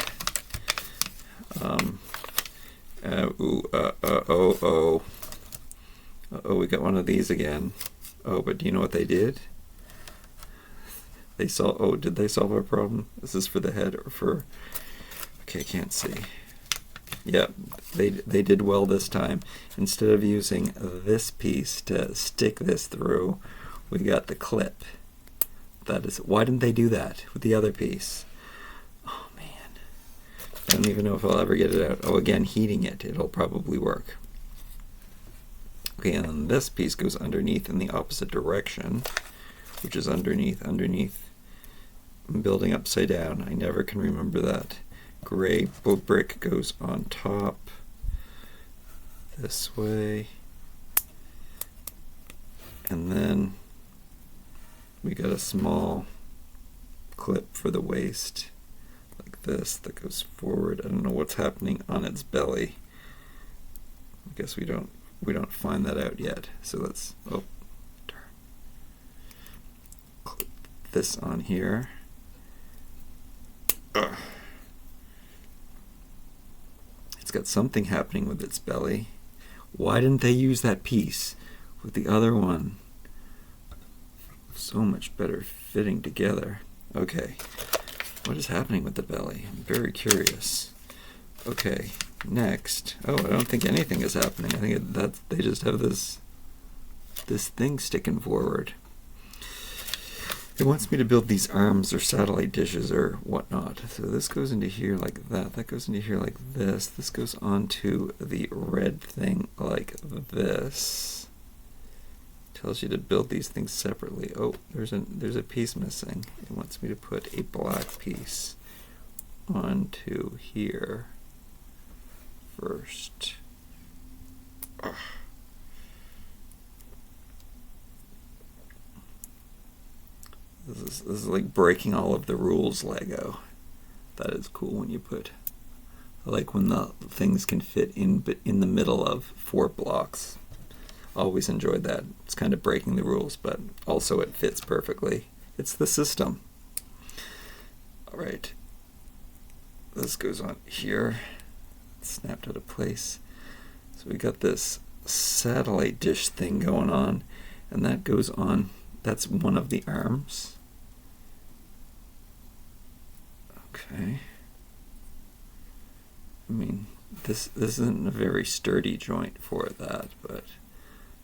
We got one of these again. Oh, but do you know what they did? Did they solve our problem? Is this for the head or for... Okay, I can't see. Yep, they did well this time. Instead of using this piece to stick this through, we got the clip. That is, why didn't they do that with the other piece? Oh man, I don't even know if I'll ever get it out. Oh, again, heating it, it'll probably work. Okay, and then this piece goes underneath in the opposite direction, which is underneath. I'm building upside down. I never can remember that. Gray brick goes on top this way, and then we got a small clip for the waist like this that goes forward. I don't know what's happening on its belly. I guess we don't find that out yet. So let's turn. Clip this on here. It's got something happening with its belly. Why didn't they use that piece with the other one? So much better fitting together. Okay, what is happening with the belly? I'm very curious. Okay, next. Oh, I don't think anything is happening. I think they just have this thing sticking forward. It wants me to build these arms or satellite dishes or whatnot. So this goes into here like that. That goes into here like this. This goes onto the red thing like this. Tells you to build these things separately. Oh, there's a piece missing. It wants me to put a black piece onto here first. Ugh. This is like breaking all of the rules Lego. That is cool when you put, I like when the things can fit in the middle of 4 blocks. Always enjoyed that. It's kind of breaking the rules, but also it fits perfectly. It's the system. All right. This goes on here. It's snapped out of place. So we got this satellite dish thing going on, and that goes on. That's one of the arms. Okay. I mean, this isn't a very sturdy joint for that, but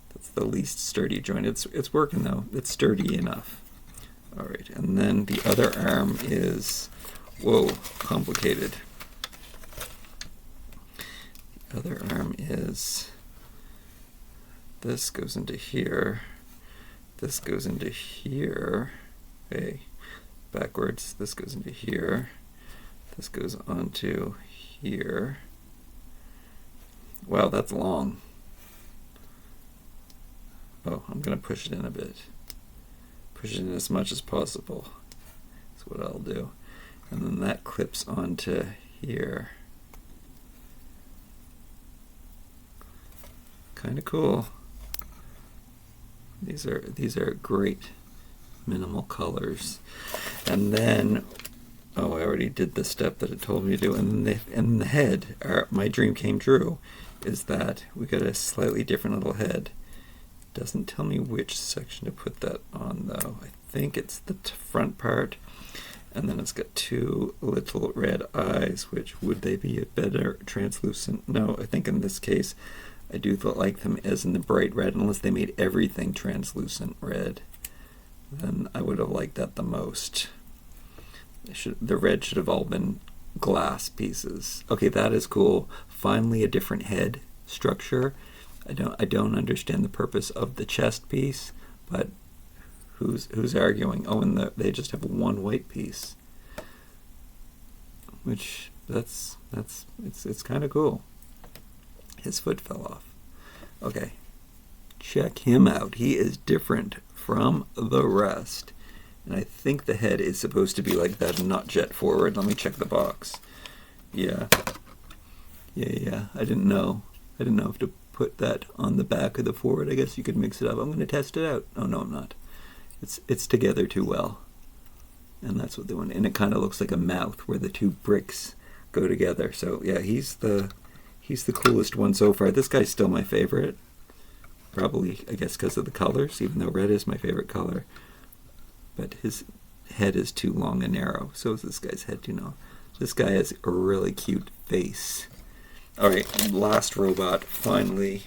that's the least sturdy joint. It's working though. It's sturdy enough. All right, and then the other arm is, whoa, complicated. The other arm is, this goes into here. This goes into here. Okay, backwards. This goes into here. This goes onto here. Wow, that's long. Oh, I'm going to push it in a bit. Push it in as much as possible. That's what I'll do. And then that clips onto here. Kind of cool. These are great minimal colors. And then, oh, I already did the step that it told me to do. And then the head, my dream came true, is that we got a slightly different little head. Doesn't tell me which section to put that on though. I think it's the front part, and then it's got 2 little red eyes, which would they be a better translucent? No, I think in this case I do like them as in the bright red, unless they made everything translucent red. Then I would have liked that the most. The red should have all been glass pieces. Okay, that is cool. Finally a different head structure. I don't understand the purpose of the chest piece, but who's arguing? Oh, and they just have one white piece, which it's kind of cool. His foot fell off. Okay, check him out. He is different from the rest, and I think the head is supposed to be like that and not jet forward. Let me check the box. Yeah. I didn't know if to put that on the back or the forward. I guess you could mix it up. I'm going to test it out. Oh no, I'm not. It's together too well, and that's what they want. And it kind of looks like a mouth where the 2 bricks go together. So yeah, he's the coolest one so far. This guy's still my favorite. Probably, I guess, because of the colors, even though red is my favorite color. But his head is too long and narrow. So is this guy's head too narrow. This guy has a really cute face. Alright, last robot, finally.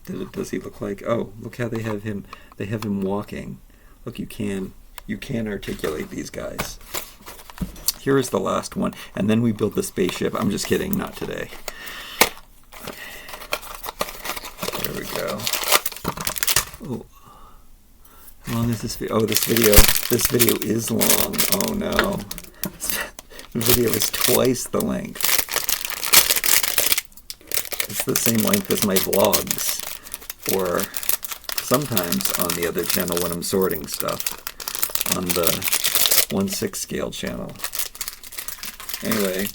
Does he look like? Oh, look how they have him walking. Look, you can articulate these guys. Here is the last one, and then we build the spaceship. I'm just kidding, not today. There we go. Oh, how long is this video? Oh, this video is long. Oh no, the video is twice the length. It's the same length as my vlogs, or sometimes on the other channel when I'm sorting stuff, on the 1/6 scale channel. Anyway,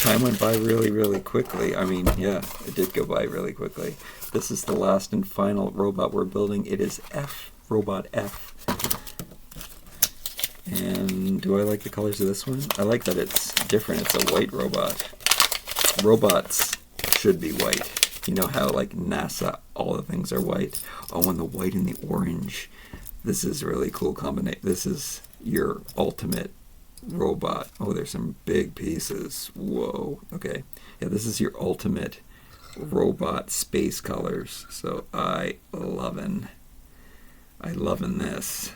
time went by really, really quickly. I mean, yeah, it did go by really quickly. This is the last and final robot we're building. It is F, Robot F. And do I like the colors of this one? I like that it's different. It's a white robot. Robots should be white. You know how, like, NASA, all the things are white? Oh, and the white and the orange. This is a really cool combination. This is your ultimate robot. Oh, there's some big pieces. Whoa. Okay. Yeah, this is your ultimate robot space colors. So I lovin' this.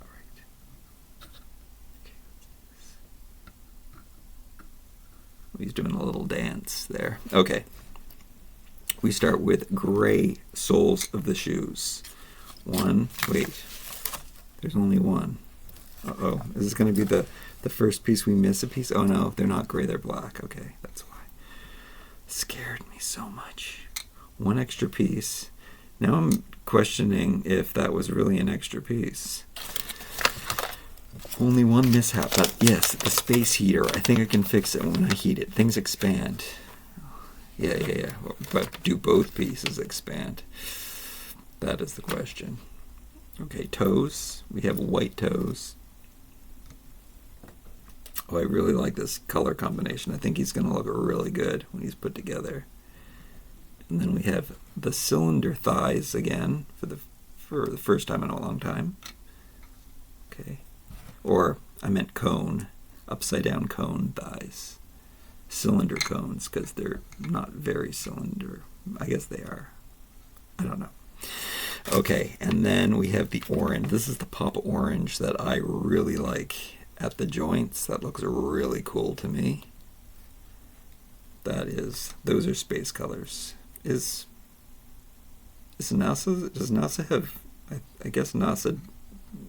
All right. Okay. He's doing a little dance there. Okay. We start with gray soles of the shoes. One. Wait. There's only one. Uh-oh. Is this going to be the first piece we miss a piece? Oh no, they're not gray, they're black. Okay, that's why. Scared me so much. One extra piece. Now I'm questioning if that was really an extra piece. Only one mishap, but yes, the space heater. I think I can fix it when I heat it. Things expand. Yeah. But do both pieces expand? That is the question. Okay, toes. We have white toes. Oh, I really like this color combination. I think he's going to look really good when he's put together. And then we have the cylinder thighs again for the first time in a long time. Okay. Or I meant cone, upside down cone thighs. Cylinder cones, because they're not very cylinder. I guess they are. I don't know. Okay, and then we have the orange. This is the pop orange that I really like at the joints. That looks really cool to me. Those are space colors. Is NASA, does NASA have, I guess NASA,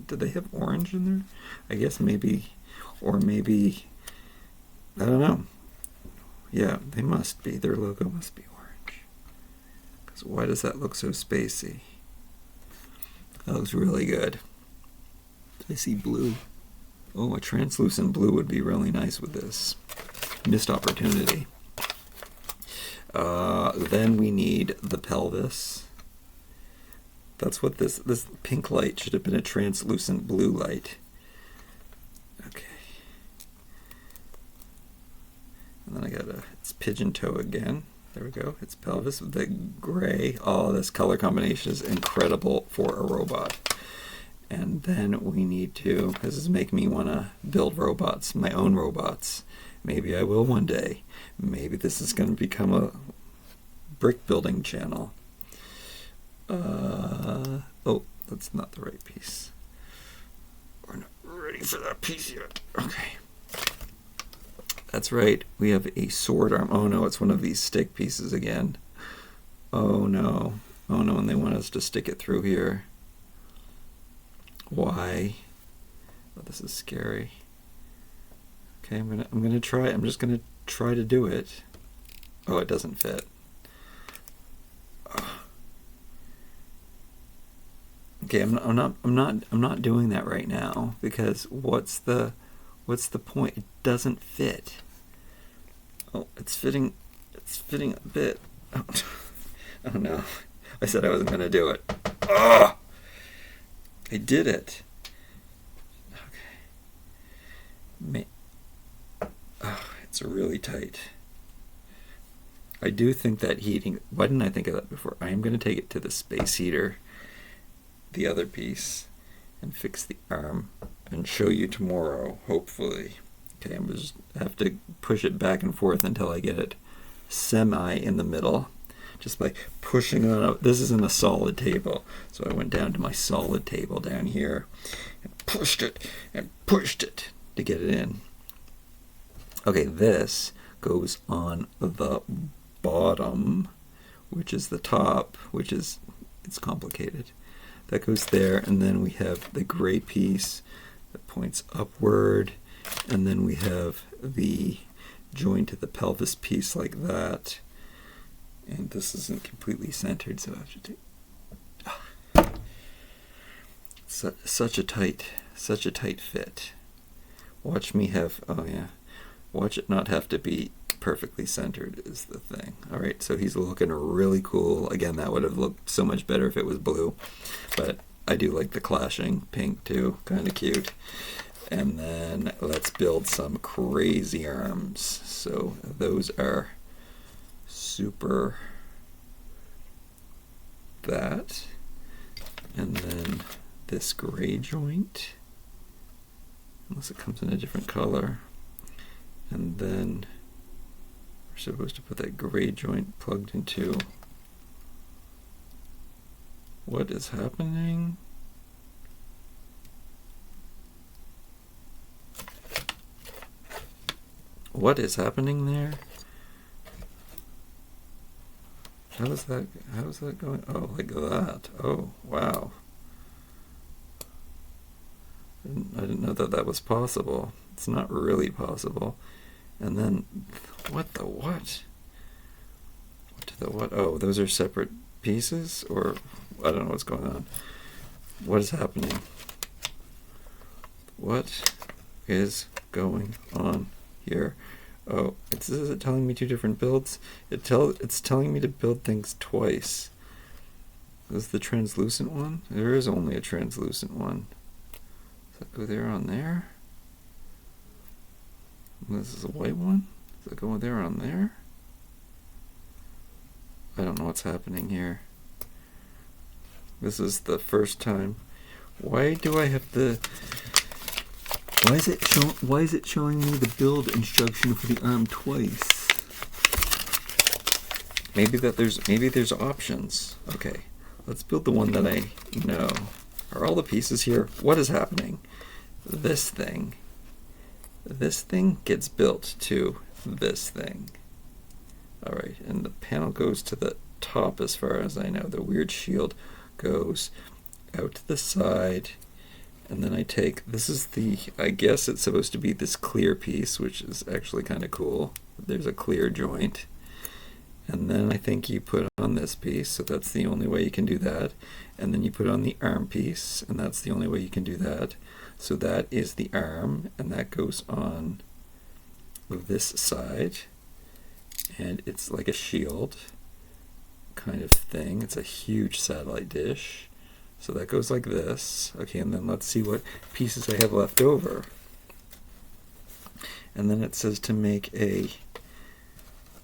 do they have orange in there? I guess maybe, or maybe, I don't know. Yeah, they must be. Their logo must be orange. Because why does that look so spacey? That looks really good. I see blue. Oh, a translucent blue would be really nice with this. Missed opportunity. Then we need the pelvis. That's what this pink light should have been, a translucent blue light. Okay. And then I got it's pigeon toe again. There we go. It's pelvis with the gray. Oh, this color combination is incredible for a robot. And then we need to, this is making me want to build robots, my own robots. Maybe I will one day. Maybe this is going to become a brick building channel. Oh, that's not the right piece. We're not ready for that piece yet. Okay. That's right. We have a sword arm. Oh no, it's one of these stick pieces again. Oh no. Oh no, and they want us to stick it through here. Why? Oh, this is scary. Okay, I'm gonna try. I'm just gonna try to do it. Oh, it doesn't fit. Oh. Okay, I'm not doing that right now, because what's the point? It doesn't fit. Oh, it's fitting a bit. Oh, oh no. I said I wasn't gonna do it. Oh! I did it. Okay. Oh, it's really tight. I do think that heating, why didn't I think of that before? I am going to take it to the space heater, the other piece, and fix the arm and show you tomorrow, hopefully. Okay, I'm just have to push it back and forth until I get it semi in the middle just by pushing on up. This isn't a solid table, so I went down to my solid table down here and pushed it to get it in. Okay, this goes on the bottom, which is the top, it's complicated. That goes there, and then we have the gray piece that points upward, and then we have the joint to the pelvis piece like that. And this isn't completely centered, so I have to take such a tight fit. Watch me have, watch it not have to be perfectly centered is the thing. All right, so he's looking really cool. Again, that would have looked so much better if it was blue, but I do like the clashing pink too, kind of cute. And then let's build some crazy arms. So those are super that, and then this gray joint, unless it comes in a different color, and then we're supposed to put that gray joint plugged into, what is happening? What is happening there? How is that going? Oh, like that. Oh, wow. I didn't know that was possible. It's not really possible. And then, what the what? What to the what? Oh, those are separate pieces? Or, I don't know what's going on. What is happening? What is going on here? Oh, is it telling me two different builds? It's telling me to build things twice. Is the translucent one? There is only a translucent one. Does that go there on there? This is a white one? Does that go there on there? I don't know what's happening here. This is the first time. Why do I have the... Why is it showing me the build instruction for the arm twice? Maybe there's options. Okay, let's build the one that I know. Are all the pieces here? What is happening? This thing gets built to this thing. All right, and the panel goes to the top as far as I know. The weird shield goes out to the side. And then I take, this is the, I guess it's supposed to be this clear piece, which is actually kind of cool. There's a clear joint. And then I think you put on this piece, so that's the only way you can do that. And then you put on the arm piece, and that's the only way you can do that. So that is the arm, and that goes on this side. And it's like a shield kind of thing. It's a huge satellite dish. So that goes like this. Okay, and then let's see what pieces I have left over. And then it says to make a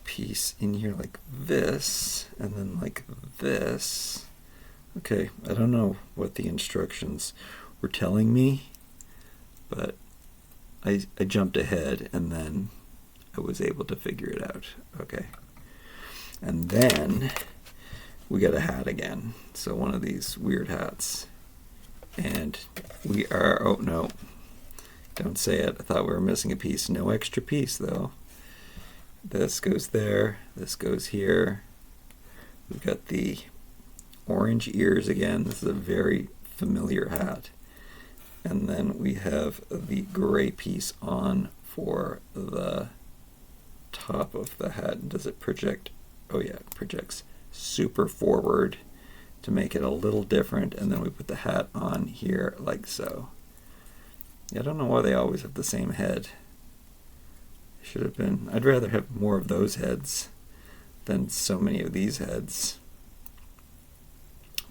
piece in here like this, and then like this. Okay, I don't know what the instructions were telling me, but I jumped ahead and then I was able to figure it out. Okay. And then we got a hat again. So one of these weird hats. And we are, oh no, don't say it. I thought we were missing a piece. No extra piece though. This goes there, this goes here. We've got the orange ears again. This is a very familiar hat. And then we have the gray piece on for the top of the hat. Does it project? Oh yeah, it projects super forward to make it a little different, and then we put the hat on here like so. Yeah, I don't know why they always have the same head. Should have been, I'd rather have more of those heads than so many of these heads.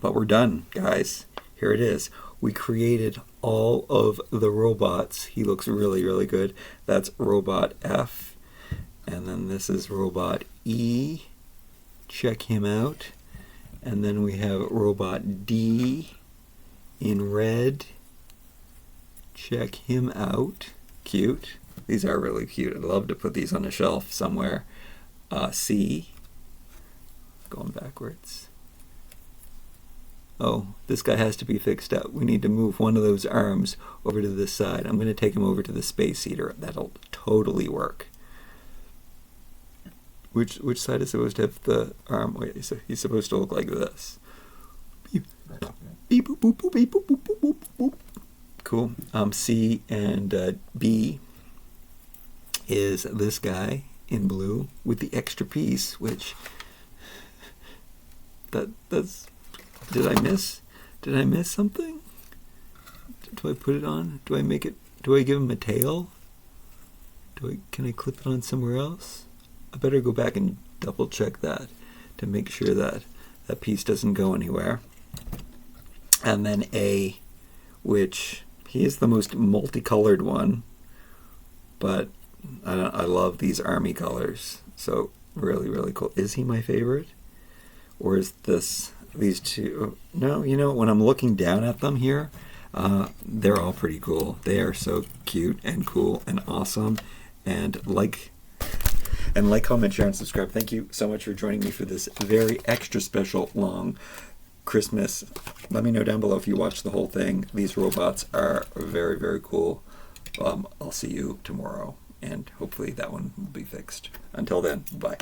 But we're done, guys. Here it is. We created all of the robots. He looks really, really good. That's robot F. And then this is robot E. Check him out. And then we have robot D in red. Check him out. Cute. These are really cute. I'd love to put these on a shelf somewhere. C, going backwards. Oh, this guy has to be fixed up. We need to move one of those arms over to this side. I'm going to take him over to the space heater. That'll totally work. Which side is supposed to have the arm? Wait, he's supposed to look like this. Beep, beep, boop, boop, boop, beep, boop, boop, boop, boop, boop. Cool. C and B is this guy in blue with the extra piece, which that's. Did I miss something? Do I put it on? Do I make it? Do I give him a tail? Can I clip it on somewhere else? I better go back and double check that to make sure that that piece doesn't go anywhere. And then A, which he is the most multicolored one, but I love these army colors. So really, really cool. Is he my favorite? Or is these two? No, you know, when I'm looking down at them here, they're all pretty cool. They are so cute and cool and awesome. And like, comment, share, and subscribe. Thank you so much for joining me for this very extra special long Christmas. Let me know down below if you watched the whole thing. These robots are very, very cool. I'll see you tomorrow, and hopefully that one will be fixed. Until then, bye.